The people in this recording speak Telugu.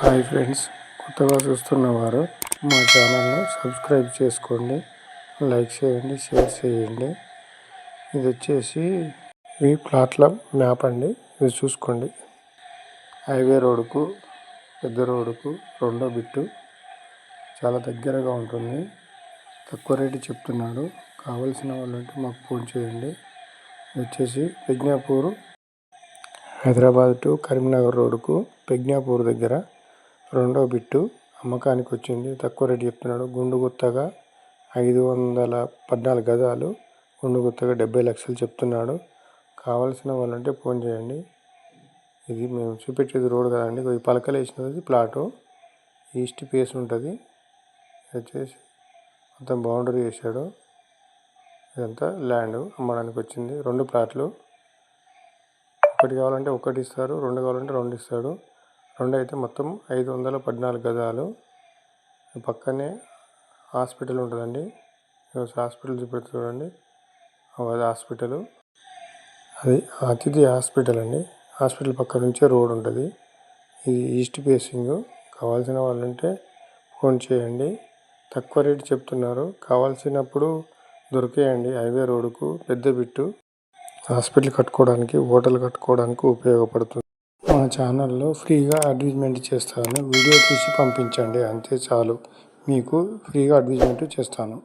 హాయ్ ఫ్రెండ్స్, కొత్తగా చూస్తున్నవారు మా ఛానల్ని సబ్స్క్రైబ్ చేసుకోండి, లైక్ చేయండి, షేర్ చేయండి. ఇది వచ్చేసి ఈ ప్లాట్ల మ్యాప్ అండి. ఇది చూసుకోండి. హైవే రోడ్డుకు, పెద్ద రోడ్డుకు రెండో బిట్టు చాలా దగ్గరగా ఉంటుంది. తక్కువ రేటు చెప్తున్నాడు. కావాల్సిన వాళ్ళంటే మాకు ఫోన్ చేయండి. ఇది వచ్చేసి పెజ్ఞాపూర్, హైదరాబాద్ టు కరీంనగర్ రోడ్డుకు పెజ్ఞాపూర్ దగ్గర రెండో బిట్టు అమ్మకానికి వచ్చింది. తక్కువ రేటు చెప్తున్నాడు. గుండు గుత్తగా 514 గజాలు, గుండు గుత్తగా 70 లక్షలు చెప్తున్నాడు. కావాల్సిన వాళ్ళంటే ఫోన్ చేయండి. ఇది మేము చూపెట్టేది రోడ్ కదండి. ఈ పలకలు వేసినది ప్లాటు, ఈస్ట్ ఫేస్ ఉంటుంది. వచ్చేసి మొత్తం బౌండరీ వేసాడు. ఇదంతా ల్యాండ్ అమ్మడానికి వచ్చింది. 2 ప్లాట్లు, ఒకటి కావాలంటే ఒకటి ఇస్తారు, 2 కావాలంటే 2 ఇస్తాడు. 2 అయితే మొత్తం 514 గజాలు. పక్కనే హాస్పిటల్ ఉంటుందండి. హాస్పిటల్ చూపెడుతూ చూడండి. అది హాస్పిటల్, అది అతిథి హాస్పిటల్ అండి. హాస్పిటల్ పక్క నుంచే రోడ్ ఉంటుంది. ఇది ఈస్ట్ ఫేసింగ్. కావాల్సిన వాళ్ళంటే ఫోన్ చేయండి. తక్కువ రేటు చెప్తున్నారు. కావాల్సినప్పుడు దొరికేయండి. హైవే రోడ్డుకు పెద్ద బిట్టు. హాస్పిటల్ కట్టుకోవడానికి, హోటల్ కట్టుకోవడానికి ఉపయోగపడుతుంది. మా ఛానల్లో ఫ్రీగా అడ్వర్టైజ్మెంట్ చేస్తాను. వీడియో తీసి పంపించండి, అంతే చాలు. మీకు ఫ్రీగా అడ్వర్టైజ్మెంట్ చేస్తాను.